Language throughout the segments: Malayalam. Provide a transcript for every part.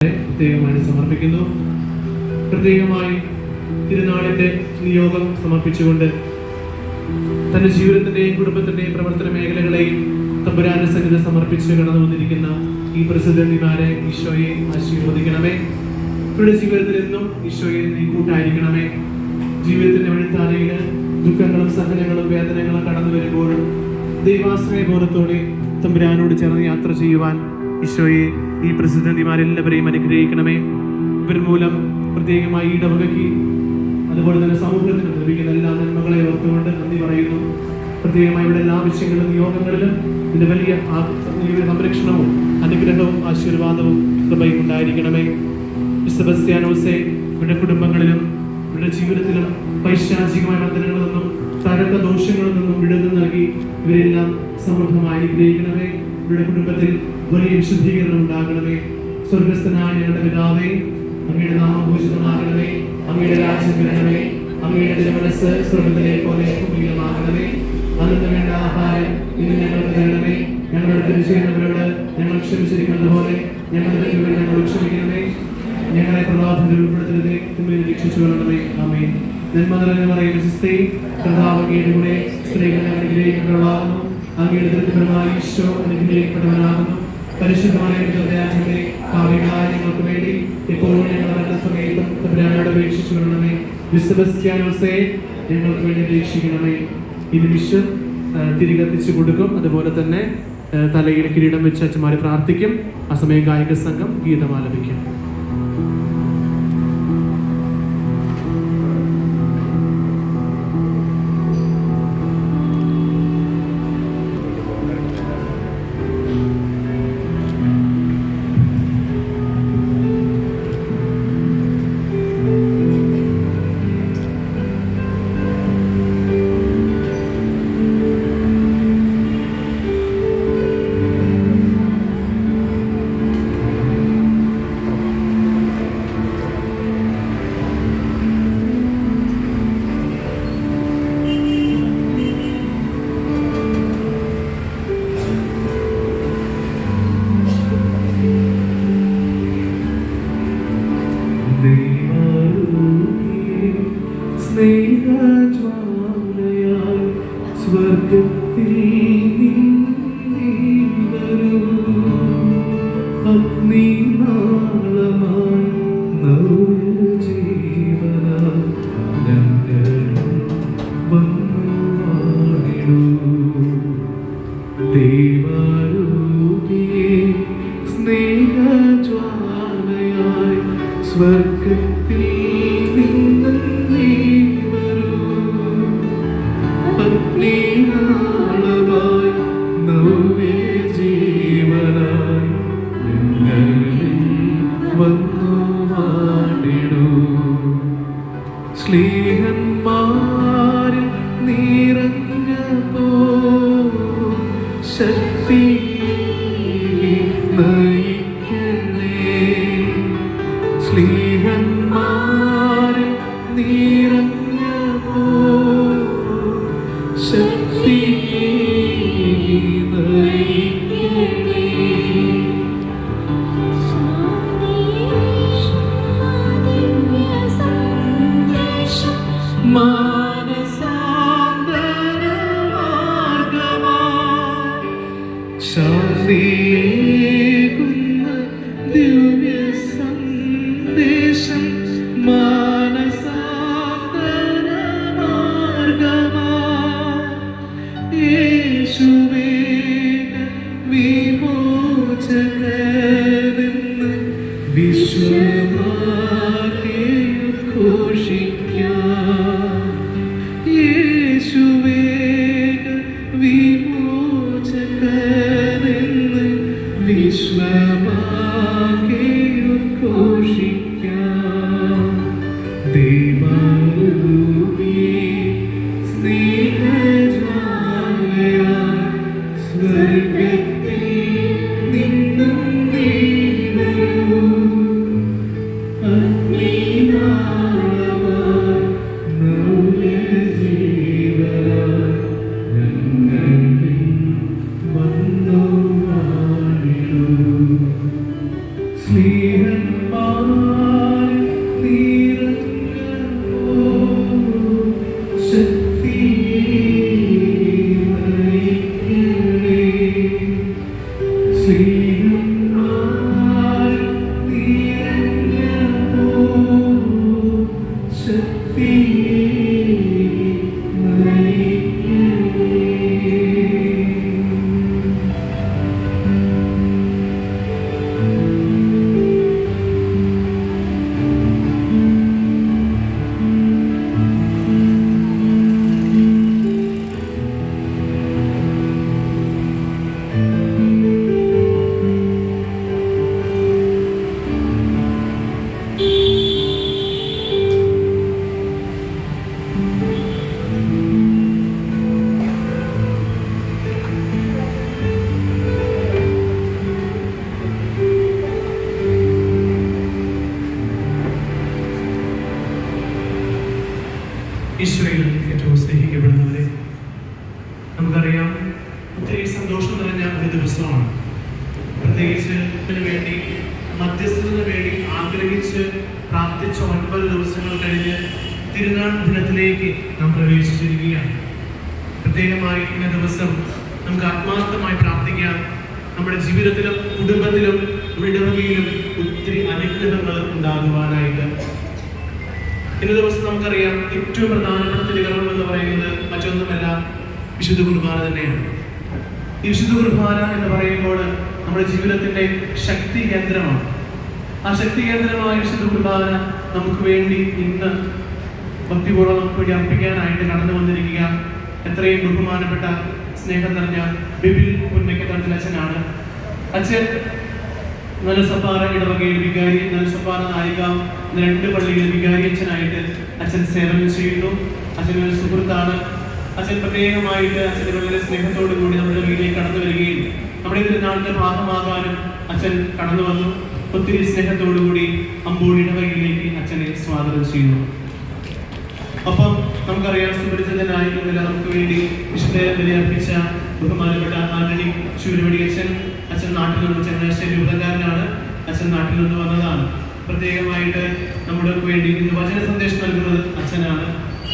പ്രത്യേകമായി സമർപ്പിക്കുന്നു. പ്രത്യേകമായി തിരുനാളിന്റെ നിയോഗം സമർപ്പിച്ചുകൊണ്ട് തന്റെ ജീവിതത്തിന്റെയും കുടുംബത്തിന്റെയും പ്രവർത്തന മേഖലകളെയും തമ്പുരാന്റെ സന്നിധി സമർപ്പിച്ച് കടന്നു വന്നിരിക്കുന്ന ഈ പ്രസിദ്ധന്മാരെ ഈശോയെ ആശീർവദിക്കണമേ. ഇവരുടെ ജീവിതത്തിൽ എന്നും ഈശോയെ നീ കൂട്ടായിരിക്കണമേ. ജീവിതത്തിന്റെ വഴിത്താരയില് ദുഃഖങ്ങളും സഹനങ്ങളും വേദനകളും കടന്നു വരുമ്പോഴും ദൈവാശ്രയബോധത്തോടെ തമ്പുരാനോട് ചേർന്ന് യാത്ര ചെയ്യുവാൻ ഈശോയെ ഈ പ്രസിദ്ധന്മാരെല്ലാവരെയും അനുഗ്രഹിക്കണമേ. ഇവർ മൂലം പ്രത്യേകമായി ഈ ഇടവകയ്ക്ക് അതുപോലെ തന്നെ സമൂഹത്തിന് ലഭിക്കുന്ന എല്ലാ നന്മകളെ ഓർത്തുകൊണ്ട് നന്ദി പറയുന്നു. പ്രത്യേകമായി ഇവിടെ എല്ലാ വിഷയങ്ങളിലും നിയോഗങ്ങളിലും ഇതിന്റെ വലിയ സംരക്ഷണവും അനുഗ്രഹവും ആശീർവാദവും കൃപയും ഉണ്ടായിരിക്കണമേ. സെബസ്ത്യാനോസെ ഇവരുടെ കുടുംബങ്ങളിലും ഇവരുടെ ജീവിതത്തിലും പൈശാചികമായ ബന്ധനങ്ങളിൽ നിന്നും തരക്ക ദോഷങ്ങളിൽ നിന്നും വിടുതൽ നൽകി ഇവരെല്ലാം സമൃദ്ധമായി അനുഗ്രഹിക്കണമേ. ഇവരുടെ കുടുംബത്തിൽ വലിയ വിശുദ്ധീകരണം ഉണ്ടാകണമേ. സ്വർഗസ്ഥനായ ഞങ്ങളുടെ പിതാവേ, അങ്ങയുടെ നാമം പൂജിതമാകണമേ. അങ്ങയുടെ രാജ്യം വരണമേ. അങ്ങയുടെ തിരുമനസ്സ് സ്വർഗ്ഗത്തിലെ പോലെ ഭൂമിയിലുമാകണമേ. അന്നു വേണ്ട ആഹാരം ഇന്ന് ഞങ്ങൾക്ക് തരണമേ. ഞങ്ങളുടെ തെറ്റ് ചെയ്യുന്നവരോട് ഞങ്ങൾ ക്ഷമിച്ചിരിക്കുന്നത് പോലെ ഞങ്ങളുടെ തെറ്റുകൾ ഞങ്ങൾ ക്ഷമിക്കണമേ. ഞങ്ങളെ പ്രലോഭനത്തിൽ ഉൾപ്പെടുത്തരുതേ, തിന്മയിൽ രക്ഷിച്ചു കൊള്ളണമേ. ആമേൻ. നന്മ നിറഞ്ഞ മറിയമേ, സ്വസ്തി, കർത്താവ് അങ്ങയുടെ കൂടെ സ്ത്രീകൾ അനുഗ്രഹിക്കപ്പെട്ടവളാകുന്നു. അങ്ങയുടെ ദൃഢമായ ഈശോ അനുഗ്രഹിക്കപ്പെട്ടവനാകുന്നു. പരിശുദ്ധമായ ഭാവികളായ ഞങ്ങൾക്ക് വേണ്ടി എപ്പോഴും ഞങ്ങളുടെ സമയത്തും തമ്പുരാനോട് അപേക്ഷിച്ചു കൊള്ളണമേ. സെബസ്ത്യാനോസേ, ഞങ്ങൾക്ക് വേണ്ടി അപേക്ഷിക്കണമേ. ഈ നിമിഷം തിരികെത്തിച്ചു കൊടുക്കും. അതുപോലെ തന്നെ തലയിൽ കിരീടം വെച്ച് അച്ഛന്മാർ പ്രാർത്ഥിക്കും. ആ സമയം ഗായക സംഘം ഗീതം ആലപിക്കും. സ്വർഗത്തിൽ അഗ്നിനാളമായി നവജീവനായി ഞങ്ങൾ വന്നു വാണിടൂ. ദൈവാരൂപിയെ സ്നേഹജ്വാലയായി സ്വർഗത്തിൽ നിന്ന് നീ വരൂ. അഗ്നിനാളമായി നവജീവനായി ഞങ്ങളിൽ വന്നു വാണിടൂ. സ്നേഹന്മാരിൽ നിറഞ്ഞപ്പോ ശക്തി നയിക്കണേ. സ്നേഹന്മാരിൽ നിറഞ്ഞപ്പോ ശക്തി നയിക്കണേ. മാനസാന്തരമാർഗമായി ശാന്തിയേകുന്ന ദിവ്യ സന്ദേശം മാനസാന്തരമാർഗമായി യേശുവേ വിമോചകനെന്ന് വിശ്വമാകെ ഘോഷിക്കാം. യേശുവേ വിമോചകനെന്ന് വിശ്വമാകെ ഘോഷിക്കാം. ദൈവാരൂപിയെ സ്നേഹജ്വാലയായി സ്വർഗത്തിൽ നിന്നും നീ വരൂ. ഈശോയിൽ ഏറ്റവും സ്നേഹിക്കപ്പെടുന്നവരെ, നമുക്കറിയാം ഒത്തിരി സന്തോഷം നിറഞ്ഞ ഒരു ദിവസമാണ്. പ്രത്യേകിച്ച് ഇതിനു വേണ്ടി മധ്യസ്ഥത്തിന് വേണ്ടി ആഗ്രഹിച്ച് പ്രാർത്ഥിച്ച 9 ദിവസങ്ങൾ കഴിഞ്ഞ് തിരുനാൾ ദിനത്തിലേക്ക് നാം പ്രവേശിച്ചിരിക്കുകയാണ്. പ്രത്യേകമായി ഇന്ന ദിവസം നമുക്ക് ആത്മാർത്ഥമായി പ്രാർത്ഥിക്കാം. നമ്മുടെ ജീവിതത്തിലും കുടുംബത്തിലും ഇടവകയിലും ഒത്തിരി അനുഗ്രഹങ്ങൾ ഉണ്ടാകുവാനായിട്ട്. ഇന്ന ദിവസം നമുക്കറിയാം ഏറ്റവും പ്രധാനപ്പെട്ട തിരുകർമ്മം എന്ന് പറയുന്നത് മറ്റൊന്നുമല്ല, വിശുദ്ധ കുർബാന തന്നെയാണ്. ഈ വിശുദ്ധ കുർബാന എന്ന് പറയുമ്പോൾ നമ്മുടെ ജീവിതത്തിന്റെ ശക്തി കേന്ദ്രമാണ്. ആ ശക്തി കേന്ദ്രമായ വിശുദ്ധ കുർബാന നമുക്ക് വേണ്ടി ഇന്ന് ഭക്തിപൂർവ്വം നമുക്ക് വേണ്ടി അർപ്പിക്കാനായിട്ട് കടന്നു വന്നിരിക്കുക എത്രയും ബഹുമാനപ്പെട്ട സ്നേഹം നിറഞ്ഞ ബിബിൽ പുന്നക്കത്തടത്തിൽ അച്ഛനാണ്. അച്ഛൻ നലസപ്പാറ ഇടവകയിൽ വികാരി, നലസപ്പാറ നായിക എന്ന 2 പള്ളികളിൽ വികാരി അച്ഛനായിട്ട് അച്ഛൻ സേവനം ചെയ്യുന്നു. അച്ഛനൊരു സുഹൃത്താണ്. അച്ഛൻ പ്രത്യേകമായിട്ട് അച്ഛൻ്റെ വളരെ സ്നേഹത്തോടു കൂടി നമ്മുടെ വീട്ടിലേക്ക് കടന്നു വരികയും നമ്മുടെ തിരുനാളിന്റെ ഭാഗമാകാനും അച്ഛൻ കടന്നു വന്നു. ഒത്തിരി സ്നേഹത്തോടു കൂടി അമ്പോഴി ഇടവകയിലേക്ക് അച്ഛനെ സ്വാഗതം ചെയ്യുന്നു. ഒപ്പം നമുക്കറിയാം സുപരിചിതനായിട്ടുള്ള നമുക്ക് വേണ്ടി വിശുദ്ധ ബലി അർപ്പിച്ച ബഹുമാനപ്പെട്ട ആന്റണി ചൂരവടി അച്ഛൻ നാട്ടിൽ നിന്ന് ചങ്ങനാശ്ശേരി ഉപകാരനാണ്. അച്ഛൻ നാട്ടിൽ നിന്ന് വന്നതാണ്. പ്രത്യേകമായിട്ട് നമ്മുടെ വേണ്ടി ഇന്ന് വചന സന്ദേശം നൽകുന്നത് അച്ഛനാണ്.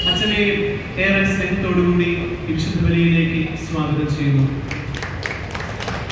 അച്ഛനെയും ഏറെ സ്നേഹത്തോടു കൂടി ഈ വിശുദ്ധ ബലിയിലേക്ക് സ്വാഗതം ചെയ്യുന്നു.